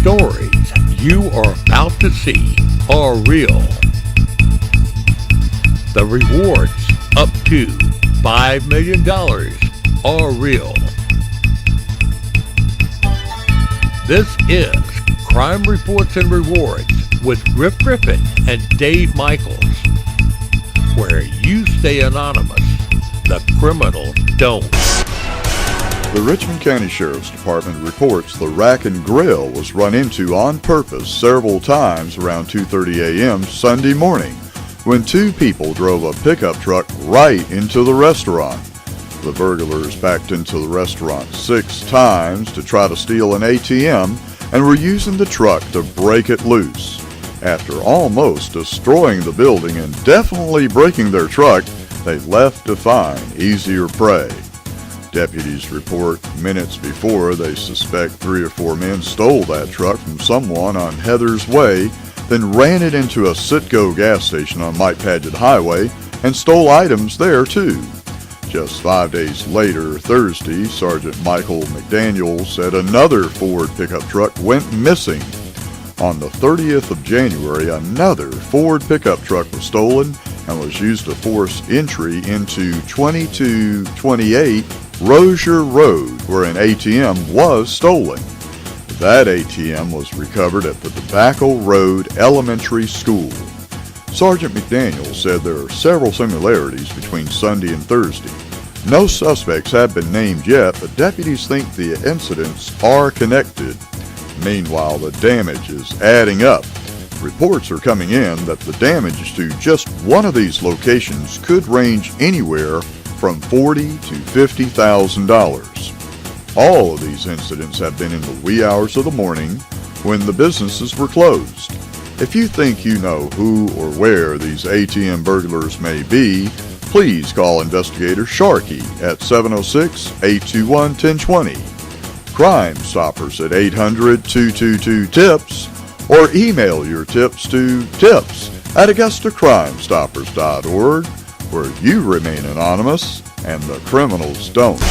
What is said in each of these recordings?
stories you are about to see are real. The rewards up to $5 million are real. This is Crime Reports and Rewards with Griff Griffin and Dave Michaels, where you stay anonymous, the criminals don't. The Richmond County Sheriff's Department reports the Rack and Grill was run into on purpose several times around 2:30 a.m. Sunday morning when two people drove a pickup truck right into the restaurant. The burglars backed into the restaurant 6 times to try to steal an ATM and were using the truck to break it loose. After almost destroying the building and definitely breaking their truck, they left to find easier prey. Deputies report minutes before they suspect 3 or 4 men stole that truck from someone on Heather's Way, then ran it into a Citgo gas station on Mike Paget Highway and stole items there too. Just 5 days later, Thursday, Sergeant Michael McDaniel said another Ford pickup truck went missing. On the 30th of January, another Ford pickup truck was stolen and was used to force entry into 2228 Rozier Road, where an ATM was stolen. That ATM was recovered at the Tobacco Road Elementary School. Sergeant McDaniel said there are several similarities between Sunday and Thursday. No suspects have been named yet, but deputies think the incidents are connected. Meanwhile, the damage is adding up. Reports are coming in that the damage to just one of these locations could range anywhere from $40,000 to $50,000. All of these incidents have been in the wee hours of the morning when the businesses were closed. If you think you know who or where these ATM burglars may be, please call investigator Sharkey at 706-821-1020, Crime Stoppers at 800-222-TIPS, or email your tips to tips@AugustaCrimeStoppers.org, where you remain anonymous and the criminals don't.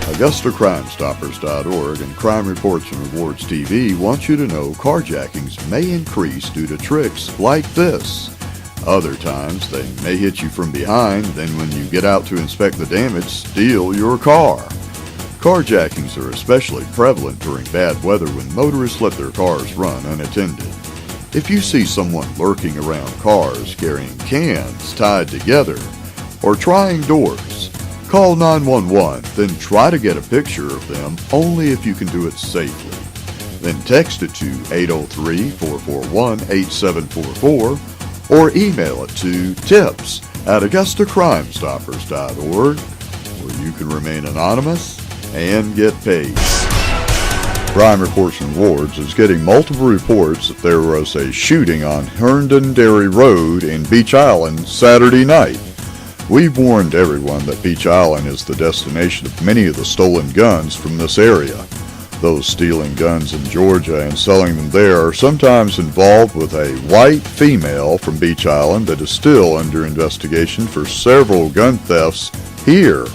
AugustaCrimeStoppers.org and Crime Reports and Rewards TV want you to know carjackings may increase due to tricks like this. Other times, they may hit you from behind, then when you get out to inspect the damage, steal your car. Carjackings are especially prevalent during bad weather when motorists let their cars run unattended. If you see someone lurking around cars carrying cans tied together or trying doors, call 911, then try to get a picture of them only if you can do it safely. Then text it to 803-441-8744 or email it to tips@AugustaCrimeStoppers.org, where you can remain anonymous and get paid. Crime Reports and Rewards is getting multiple reports that there was a shooting on Herndon Dairy Road in Beach Island Saturday night. We've warned everyone that Beach Island is the destination of many of the stolen guns from this area. Those stealing guns in Georgia and selling them there are sometimes involved with a white female from Beach Island that is still under investigation for several gun thefts here.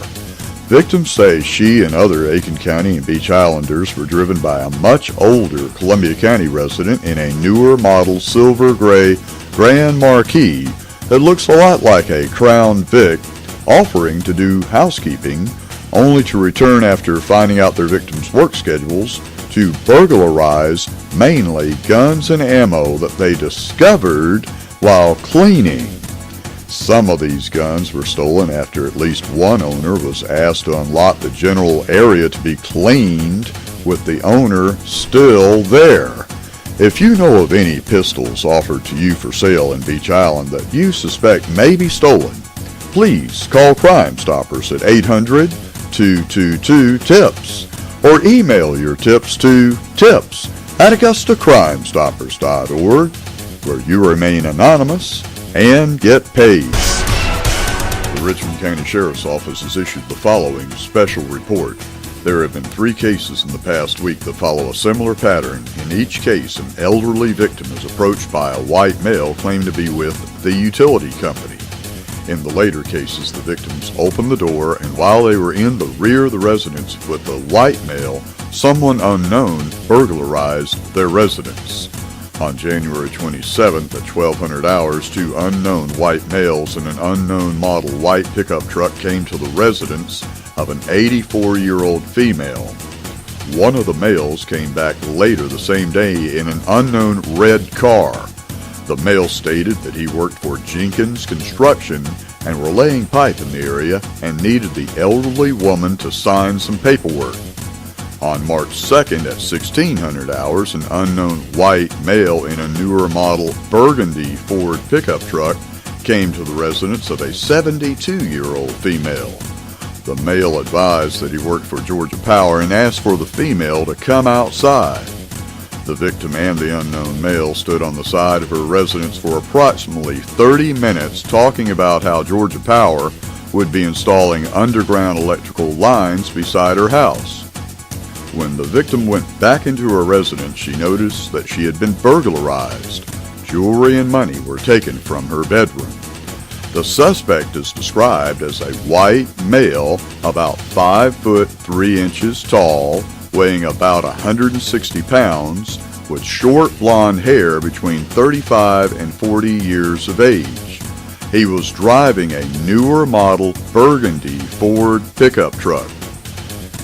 Victims say she and other Aiken County and Beach Islanders were driven by a much older Columbia County resident in a newer model silver gray Grand Marquis that looks a lot like a Crown Vic, offering to do housekeeping, only to return after finding out their victims' work schedules to burglarize mainly guns and ammo that they discovered while cleaning. Some of these guns were stolen after at least one owner was asked to unlock the general area to be cleaned, with the owner still there. If you know of any pistols offered to you for sale in Beach Island that you suspect may be stolen, please call Crime Stoppers at 800-222-TIPS or email your tips to tips@AugustaCrimeStoppers.org, where you remain anonymous and get paid. The Richmond County Sheriff's Office has issued the following special report. There have been 3 cases in the past week that follow a similar pattern. In each case, an elderly victim is approached by a white male claimed to be with the utility company. In the later cases, the victims opened the door, and while they were in the rear of the residence with the white male, someone unknown burglarized their residence. On January 27th at 1200 hours, two unknown white males in an unknown model white pickup truck came to the residence of an 84-year-old female. One of the males came back later the same day in an unknown red car. The male stated that he worked for Jenkins Construction and were laying pipe in the area and needed the elderly woman to sign some paperwork. On March 2nd at 1600 hours, an unknown white male in a newer model burgundy Ford pickup truck came to the residence of a 72-year-old female. The male advised that he worked for Georgia Power and asked for the female to come outside. The victim and the unknown male stood on the side of her residence for approximately 30 minutes talking about how Georgia Power would be installing underground electrical lines beside her house. When the victim went back into her residence, she noticed that she had been burglarized. Jewelry and money were taken from her bedroom. The suspect is described as a white male, about 5 foot 3 inches tall, weighing about 160 pounds, with short blonde hair between 35 and 40 years of age. He was driving a newer model burgundy Ford pickup truck.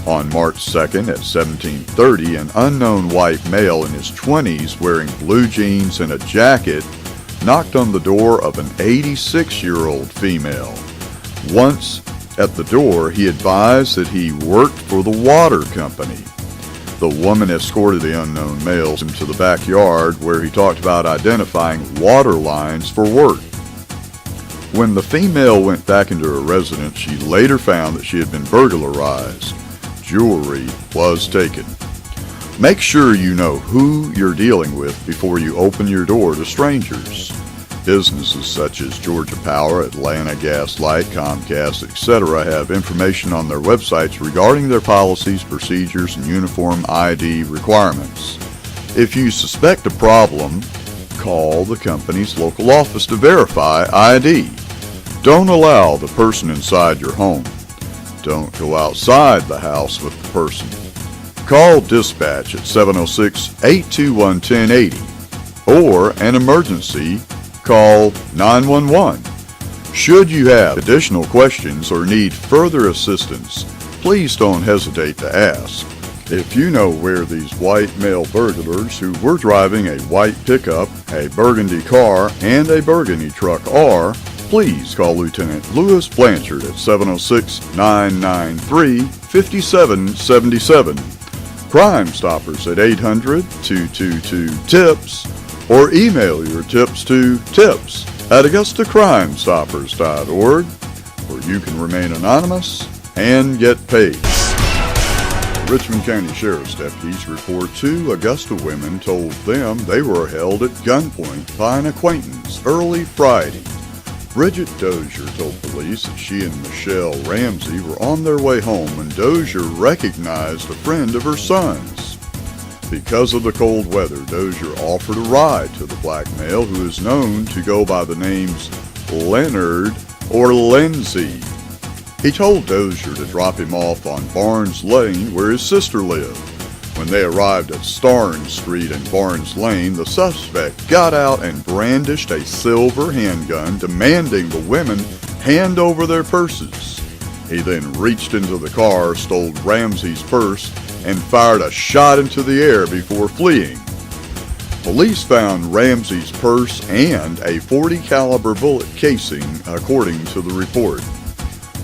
On March 2nd at 1730, an unknown white male in his 20s wearing blue jeans and a jacket knocked on the door of an 86-year-old female. Once at the door, he advised that he worked for the water company. The woman escorted the unknown males into the backyard where he talked about identifying water lines for work. When the female went back into her residence, she later found that she had been burglarized. Jewelry was taken. Make sure you know who you're dealing with before you open your door to strangers. Businesses such as Georgia Power, Atlanta Gas Light, Comcast, etc. have information on their websites regarding their policies, procedures, and uniform ID requirements. If you suspect a problem, call the company's local office to verify ID. Don't allow the person inside your home. Don't go outside the house with the person. Call dispatch at 706-821-1080 or an emergency, call 911. Should you have additional questions or need further assistance, please don't hesitate to ask. If you know where these white male burglars who were driving a white pickup, a burgundy car, and a burgundy truck are, please call Lieutenant Lewis Blanchard at 706-993-5777, Crime Stoppers at 800-222-TIPS, or email your tips to tips@AugustaCrimeStoppers.org, where you can remain anonymous and get paid. Richmond County Sheriff's deputies report two Augusta women told them they were held at gunpoint by an acquaintance early Friday. Bridget Dozier told police that she and Michelle Ramsey were on their way home when Dozier recognized a friend of her son's. Because of the cold weather, Dozier offered a ride to the black male who is known to go by the names Leonard or Lindsay. He told Dozier to drop him off on Barnes Lane where his sister lived. When they arrived at Starnes Street and Barnes Lane, the suspect got out and brandished a silver handgun, demanding the women hand over their purses. He then reached into the car, stole Ramsey's purse, and fired a shot into the air before fleeing. Police found Ramsey's purse and a .40 caliber bullet casing, according to the report.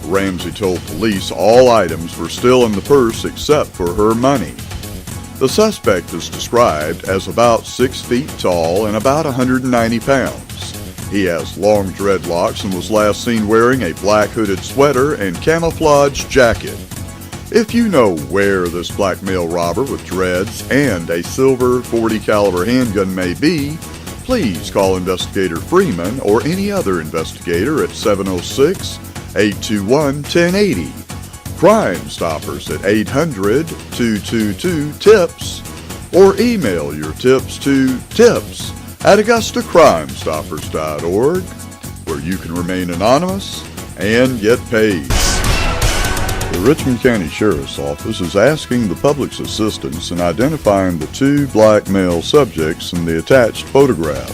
Ramsey told police all items were still in the purse except for her money. The suspect is described as about 6 feet tall and about 190 pounds. He has long dreadlocks and was last seen wearing a black hooded sweater and camouflage jacket. If you know where this black male robber with dreads and a silver .40 caliber handgun may be, please call Investigator Freeman or any other investigator at 706-821-1080. Crime Stoppers at 800-222-TIPS, or email your tips to tips@AugustaCrimeStoppers.org, where you can remain anonymous and get paid. The Richmond County Sheriff's Office is asking the public's assistance in identifying the two black male subjects in the attached photograph.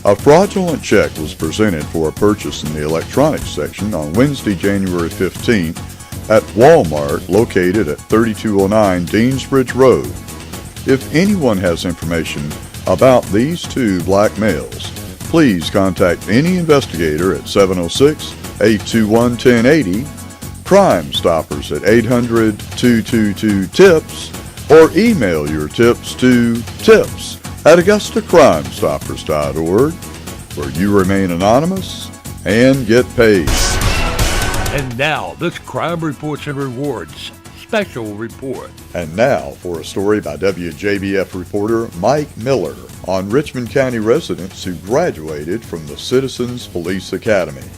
A fraudulent check was presented for a purchase in the electronics section on Wednesday, January 15th at Walmart located at 3209 Deansbridge Road. If anyone has information about these two black males, please contact any investigator at 706-821-1080, Crime Stoppers at 800-222-TIPS, or email your tips to tips@AugustaCrimeStoppers.org, where you remain anonymous and get paid. And now, this Crime Reports and Rewards special report. And now for a story by WJBF reporter Mike Miller on Richmond County residents who graduated from the Citizens Police Academy.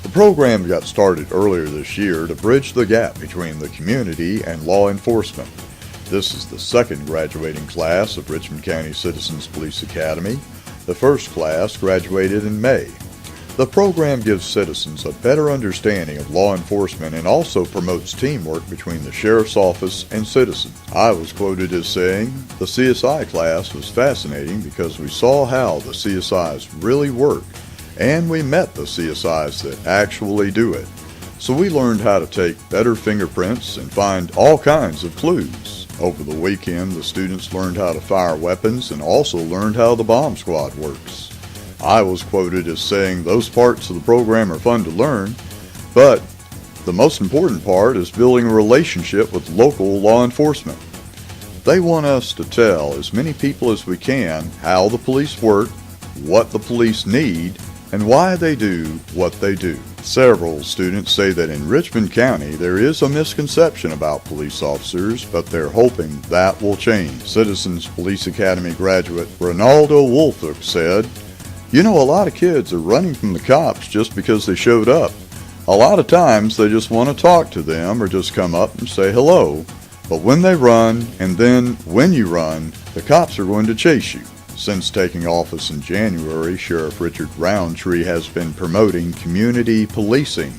The program got started earlier this year to bridge the gap between the community and law enforcement. This is the second graduating class of Richmond County Citizens Police Academy. The first class graduated in May. The program gives citizens a better understanding of law enforcement and also promotes teamwork between the Sheriff's Office and citizens. I was quoted as saying, "The CSI class was fascinating because we saw how the CSIs really work, and we met the CSIs that actually do it. So we learned how to take better fingerprints and find all kinds of clues." Over the weekend, the students learned how to fire weapons and also learned how the bomb squad works. I was quoted as saying those parts of the program are fun to learn, but the most important part is building a relationship with local law enforcement. They want us to tell as many people as we can how the police work, what the police need, and why they do what they do. Several students say that in Richmond County there is a misconception about police officers, but they're hoping that will change. Citizens Police Academy graduate Ronaldo Wolfuk said, "You know, a lot of kids are running from the cops just because they showed up. A lot of times they just want to talk to them or just come up and say hello. But when they run, and then when you run, the cops are going to chase you." Since taking office in January, Sheriff Richard Roundtree has been promoting community policing.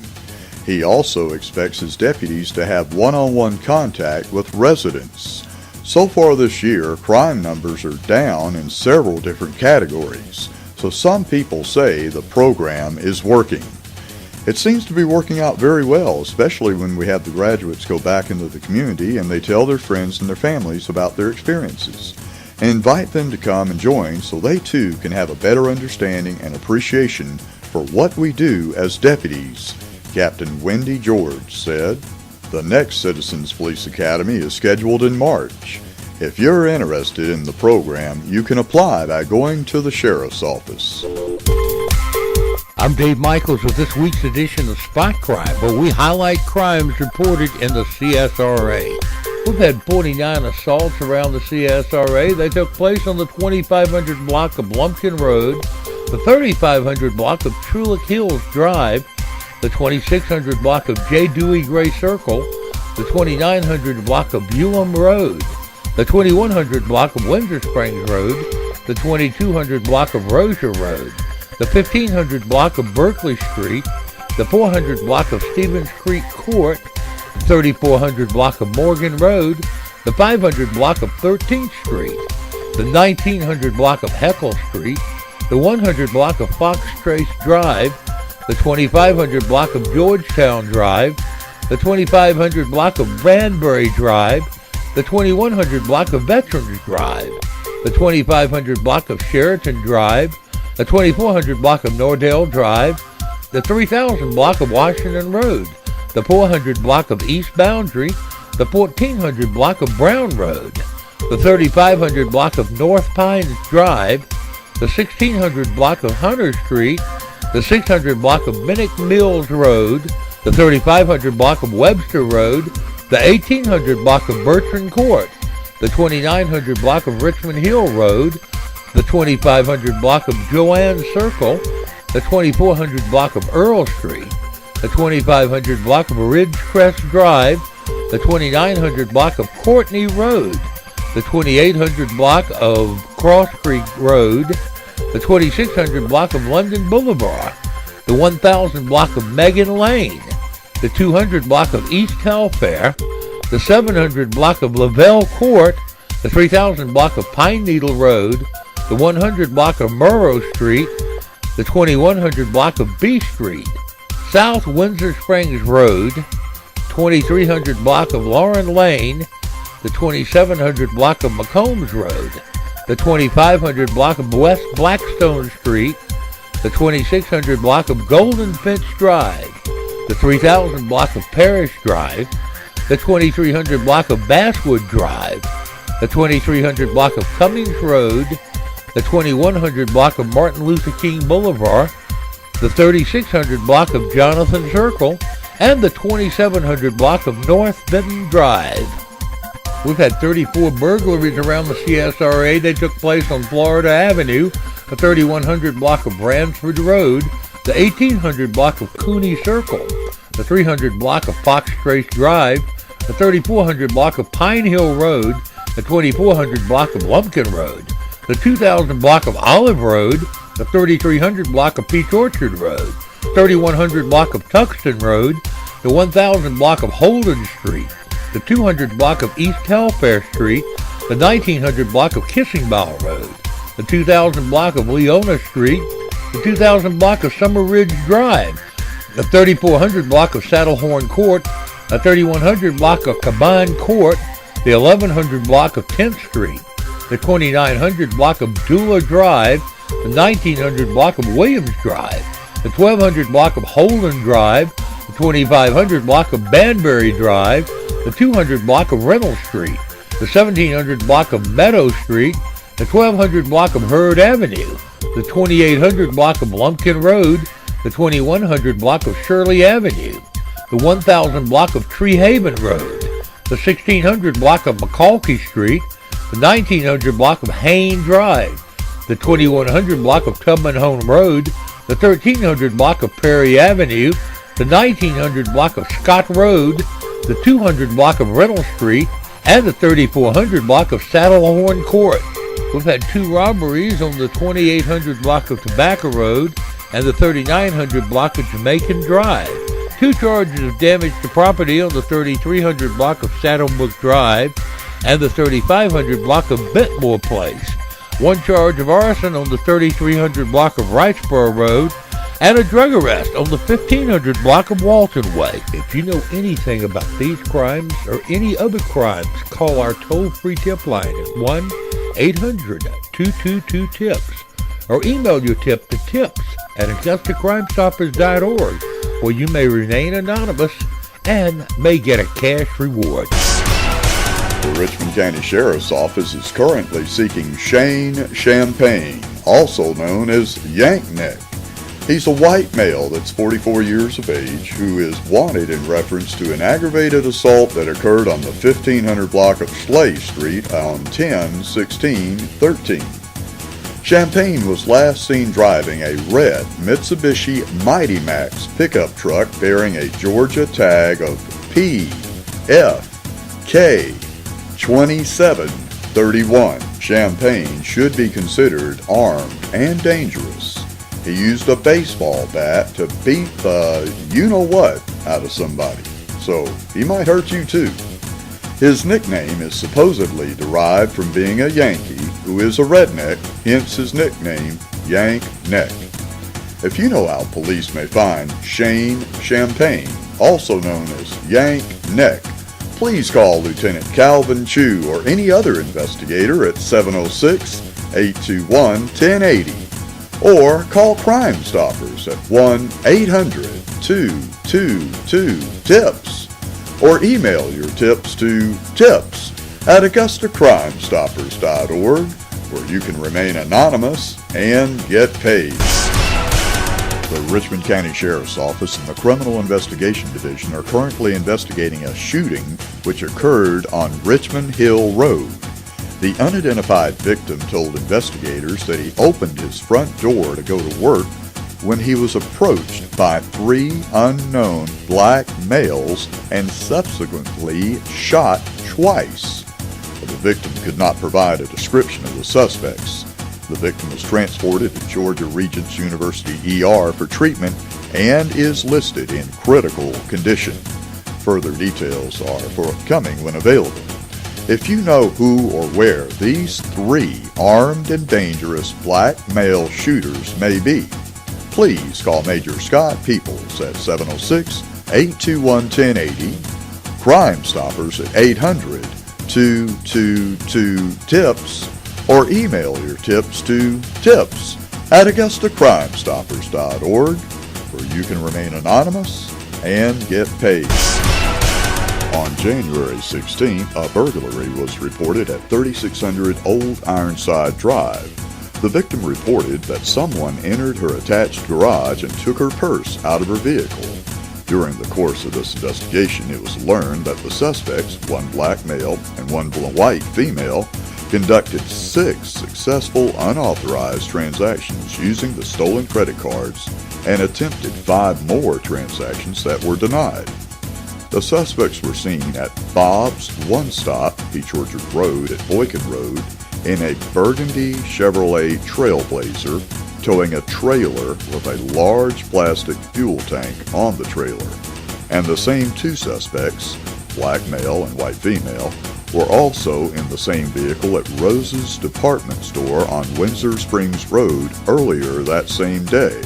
He also expects his deputies to have one-on-one contact with residents. So far this year, crime numbers are down in several different categories, so some people say the program is working. It seems to be working out very well, especially when we have the graduates go back into the community and they tell their friends and their families about their experiences, and invite them to come and join so they too can have a better understanding and appreciation for what we do as deputies, Captain Wendy George said. The next Citizens Police Academy is scheduled in March. If you're interested in the program, you can apply by going to the Sheriff's Office. I'm Dave Michaels with this week's edition of Spot Crime, where we highlight crimes reported in the CSRA. We've had 49 assaults around the CSRA. They took place on the 2500 block of Lumpkin Road, the 3500 block of Trulick Hills Drive, the 2600 block of J. Dewey Gray Circle, the 2900 block of Bewham Road, the 2100 block of Windsor Springs Road, the 2200 block of Rozier Road, the 1500 block of Berkeley Street, the 400 block of Stevens Creek Court, the 3400 block of Morgan Road, the 500 block of 13th Street, the 1900 block of Heckle Street, the 100 block of Fox Trace Drive, the 2500 block of Georgetown Drive, the 2500 block of Branbury Drive, the 2100 block of Veterans Drive, the 2500 block of Sheraton Drive, the 2400 block of Nordell Drive, the 3000 block of Washington Road, the 400 block of East Boundary, the 1400 block of Brown Road, the 3500 block of North Pines Drive, the 1600 block of Hunter Street, the 600 block of Minnick Mills Road, the 3500 block of Webster Road, the 1800 block of Bertrand Court, the 2900 block of Richmond Hill Road, the 2500 block of Joanne Circle, the 2400 block of Earl Street, the 2500 block of Ridgecrest Drive, the 2900 block of Courtney Road, the 2800 block of Cross Creek Road, the 2600 block of London Boulevard, the 1000 block of Megan Lane, the 200 block of East Telfair, the 700 block of Lavelle Court, the 3000 block of Pine Needle Road, the 100 block of Murrow Street, the 2100 block of B Street, South Windsor Springs Road, 2300 block of Lauren Lane, the 2700 block of McCombs Road, the 2500 block of West Blackstone Street, the 2600 block of Golden Finch Drive, the 3000 block of Parish Drive, the 2300 block of Basswood Drive, the 2300 block of Cummings Road, the 2100 block of Martin Luther King Boulevard, the 3600 block of Jonathan Circle, and the 2700 block of North Benton Drive. We've had 34 burglaries around the CSRA. They took place on Florida Avenue, the 3100 block of Bransford Road, the 1800 block of Cooney Circle, the 300 block of Fox Trace Drive, the 3400 block of Pine Hill Road, the 2400 block of Lumpkin Road, the 2000 block of Olive Road, the 3300 block of Peach Orchard Road, 3100 block of Tuxton Road, the 1000 block of Holden Street, the 200 block of East Telfair Street, the 1900 block of Kissing Bough Road, the 2000 block of Leona Street, the 2000 block of Summer Ridge Drive, the 3400 block of Saddlehorn Court, the 3100 block of Cabane Court, the 1100 block of 10th Street, the 2900 block of Dula Drive, the 1900 block of Williams Drive, the 1200 block of Holden Drive, the 2500 block of Banbury Drive, the 200 block of Reynolds Street, the 1700 block of Meadow Street, the 1200 block of Hurd Avenue, the 2800 block of Lumpkin Road, the 2100 block of Shirley Avenue, the 1000 block of Tree Haven Road, the 1600 block of McCalkey Street, the 1900 block of Hain Drive, the 2100 block of Tubman Home Road, the 1300 block of Perry Avenue, the 1900 block of Scott Road, the 200 block of Reynolds Street, and the 3400 block of Saddlehorn Court. We've had 2 robberies on the 2800 block of Tobacco Road and the 3900 block of Jamaican Drive. 2 charges of damage to property on the 3300 block of Saddlebrook Drive and the 3500 block of Bentmore Place. 1 charge of arson on the 3300 block of Wrightsboro Road, and a drug arrest on the 1500 block of Walton Way. If you know anything about these crimes or any other crimes, call our toll-free tip line at 1-800-222-TIPS or email your tip to tips@AugustaCrimeStoppers.org, where you may remain anonymous and may get a cash reward. The Richmond County Sheriff's Office is currently seeking Shane Champagne, also known as Yank Neck. He's a white male that's 44 years of age who is wanted in reference to an aggravated assault that occurred on the 1500 block of Slay Street on 10/16/13. Champagne was last seen driving a red Mitsubishi Mighty Max pickup truck bearing a Georgia tag of PFK 2731. Champagne should be considered armed and dangerous. He used a baseball bat to beat the you-know-what out of somebody, so he might hurt you too. His nickname is supposedly derived from being a Yankee who is a redneck, hence his nickname, Yank Neck. If you know how police may find Shane Champagne, also known as Yank Neck, please call Lieutenant Calvin Chu or any other investigator at 706-821-1080. Or call Crime Stoppers at 1-800-222-TIPS. Or email your tips to tips@AugustaCrimeStoppers.org, where you can remain anonymous and get paid. The Richmond County Sheriff's Office and the Criminal Investigation Division are currently investigating a shooting which occurred on Richmond Hill Road. The unidentified victim told investigators that he opened his front door to go to work when he was approached by 3 unknown black males and subsequently shot twice. The victim could not provide a description of the suspects. The victim was transported to Georgia Regents University ER for treatment and is listed in critical condition. Further details are forthcoming when available. If you know who or where these 3 armed and dangerous black male shooters may be, please call Major Scott Peoples at 706-821-1080, Crime Stoppers at 800-222-TIPS, or email your tips to tips@AugustaCrimeStoppers.org, where you can remain anonymous and get paid. On January 16th, a burglary was reported at 3600 Old Ironside Drive. The victim reported that someone entered her attached garage and took her purse out of her vehicle. During the course of this investigation, it was learned that the suspects, 1 black male and 1 white female, conducted 6 successful unauthorized transactions using the stolen credit cards and attempted 5 more transactions that were denied. The suspects were seen at Bob's One Stop, Peach Orchard Road at Boykin Road, in a burgundy Chevrolet Trailblazer, towing a trailer with a large plastic fuel tank on the trailer. And the same 2 suspects, black male and white female, were also in the same vehicle at Rose's Department Store on Windsor Springs Road earlier that same day.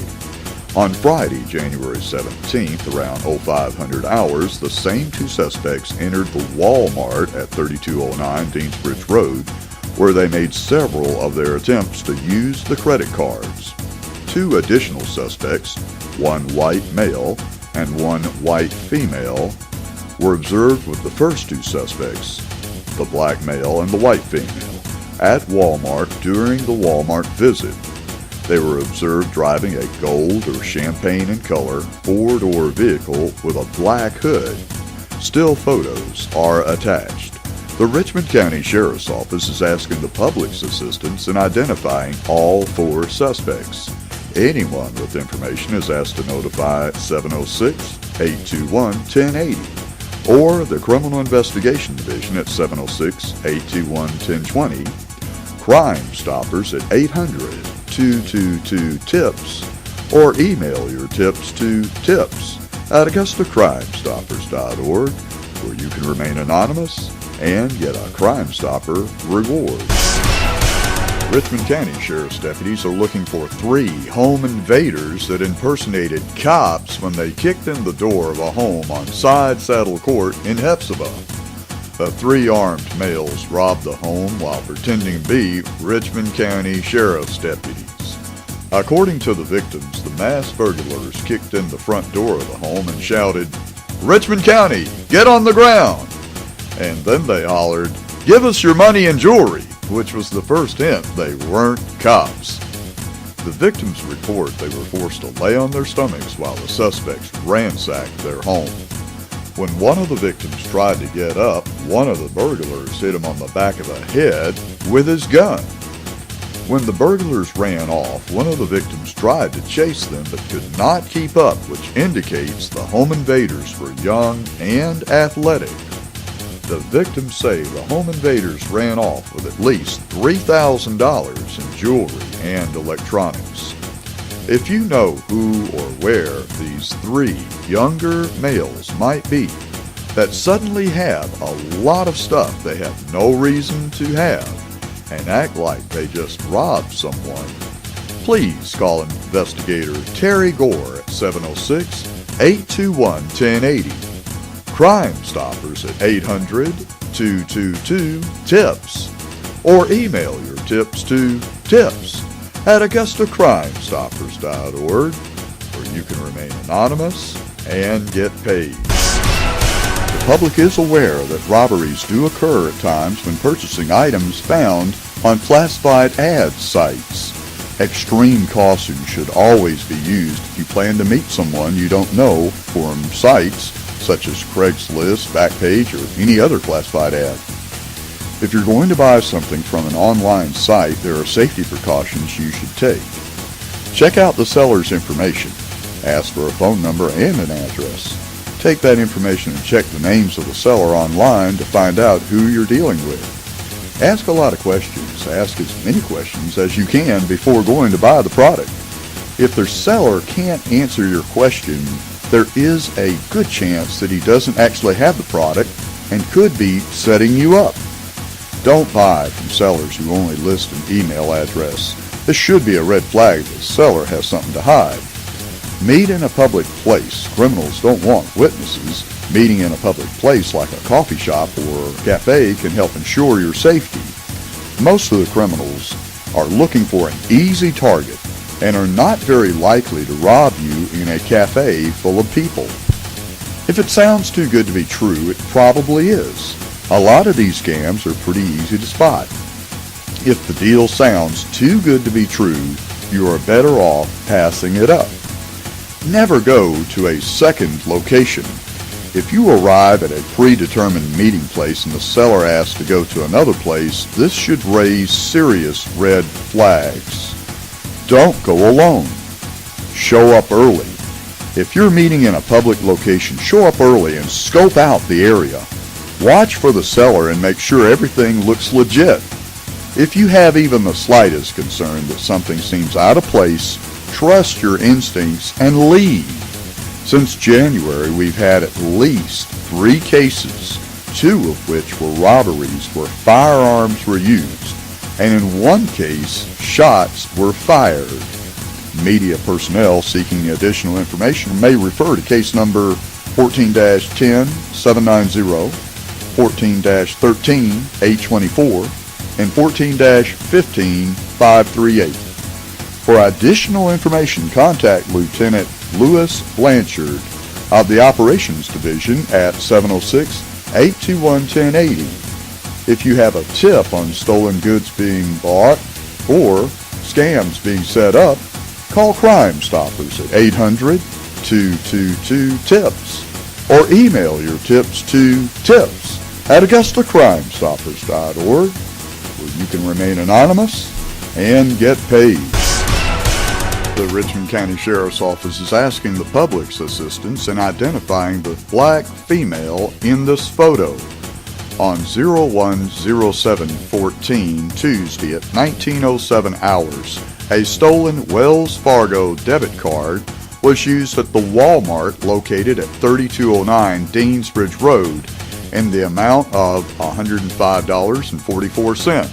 On Friday, January 17th, around 0500 hours, the same 2 suspects entered the Walmart at 3209 Deansbridge Road, where they made several of their attempts to use the credit cards. 2 additional suspects, 1 white male and 1 white female, were observed with the first 2 suspects, the black male and the white female, at Walmart during the Walmart visit. They were observed driving a gold or champagne in color 4-door vehicle with a black hood. Still photos are attached. The Richmond County Sheriff's Office is asking the public's assistance in identifying all 4 suspects. Anyone with information is asked to notify 706-821-1080 or the Criminal Investigation Division at 706-821-1020, Crime Stoppers at 800-222-TIPS, or email your tips to tips@AugustaCrimeStoppers.org, where you can remain anonymous and get a Crime Stopper reward. Richmond County Sheriff's deputies are looking for 3 home invaders that impersonated cops when they kicked in the door of a home on Side Saddle Court in Hephzibah. The 3 armed males robbed the home while pretending to be Richmond County Sheriff's deputies. According to the victims, the masked burglars kicked in the front door of the home and shouted, "Richmond County, get on the ground!" And then they hollered, "Give us your money and jewelry," which was the first hint they weren't cops. The victims report they were forced to lay on their stomachs while the suspects ransacked their home. When one of the victims tried to get up, one of the burglars hit him on the back of the head with his gun. When the burglars ran off, one of the victims tried to chase them but could not keep up, which indicates the home invaders were young and athletic. The victims say the home invaders ran off with at least $3,000 in jewelry and electronics. If you know who or where these 3 younger males might be that suddenly have a lot of stuff they have no reason to have and act like they just robbed someone, please call investigator Terry Gore at 706-821-1080. Crime Stoppers at 800-222-TIPS, or email your tips to tips@AugustaCrimeStoppers.org, where you can remain anonymous and get paid. The public is aware that robberies do occur at times when purchasing items found on classified ad sites. Extreme caution should always be used if you plan to meet someone you don't know from sites such as Craigslist, Backpage, or any other classified ad. If you're going to buy something from an online site, there are safety precautions you should take. Check out the seller's information. Ask for a phone number and an address. Take that information and check the names of the seller online to find out who you're dealing with. Ask a lot of questions. Ask as many questions as you can before going to buy the product. If the seller can't answer your question, there is a good chance that he doesn't actually have the product and could be setting you up. Don't buy from sellers who only list an email address. This should be a red flag that the seller has something to hide. Meet in a public place. Criminals don't want witnesses. Meeting in a public place like a coffee shop or cafe can help ensure your safety. Most of the criminals are looking for an easy target and are not very likely to rob you in a cafe full of people. If it sounds too good to be true, it probably is. A lot of these scams are pretty easy to spot. If the deal sounds too good to be true, you are better off passing it up. Never go to a second location. If you arrive at a predetermined meeting place and the seller asks to go to another place, this should raise serious red flags. Don't go alone. Show up early. If you're meeting in a public location, show up early and scope out the area. Watch for the seller and make sure everything looks legit. If you have even the slightest concern that something seems out of place, trust your instincts and leave. Since January, we've had at least 3 cases, 2 of which were robberies where firearms were used, and in 1 case, shots were fired. Media personnel seeking additional information may refer to case number 14-10-790, 14-13-824, and 14-15-538. For additional information, contact Lieutenant Louis Blanchard of the Operations Division at 706-821-1080. If you have a tip on stolen goods being bought or scams being set up, call Crime Stoppers at 800-222-TIPS or email your tips to tips@AugustaCrimeStoppers.org, where you can remain anonymous and get paid. The Richmond County Sheriff's Office is asking the public's assistance in identifying the black female in this photo. On 01/07/14 Tuesday at 19:07 hours, a stolen Wells Fargo debit card was used at the Walmart located at 3209 Deansbridge Road in the amount of $105.44.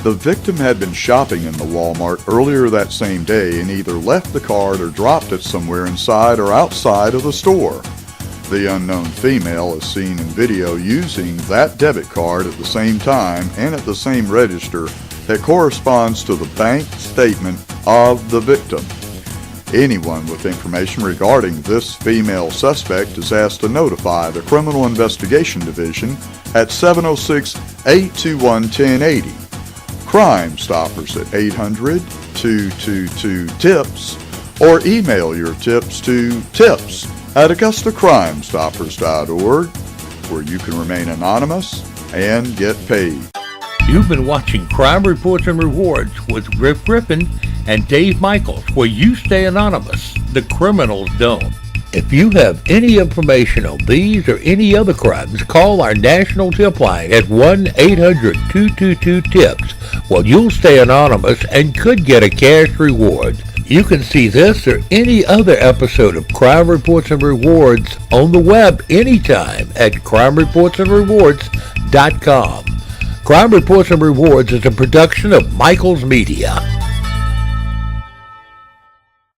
The victim had been shopping in the Walmart earlier that same day and either left the card or dropped it somewhere inside or outside of the store. The unknown female is seen in video using that debit card at the same time and at the same register that corresponds to the bank statement of the victim. Anyone with information regarding this female suspect is asked to notify the Criminal Investigation Division at 706-821-1080. Crime Stoppers at 800-222-TIPS or email your tips to tips@AugustaCrimeStoppers.org, where you can remain anonymous and get paid. You've been watching Crime Reports and Rewards with Griff Griffin and Dave Michaels, where you stay anonymous. The criminals don't. If you have any information on these or any other crimes, call our national tip line at 1-800-222-TIPS. Well, you'll stay anonymous and could get a cash reward. You can see this or any other episode of Crime Reports and Rewards on the web anytime at crimereportsandrewards.com. Crime Reports and Rewards is a production of Michaels Media.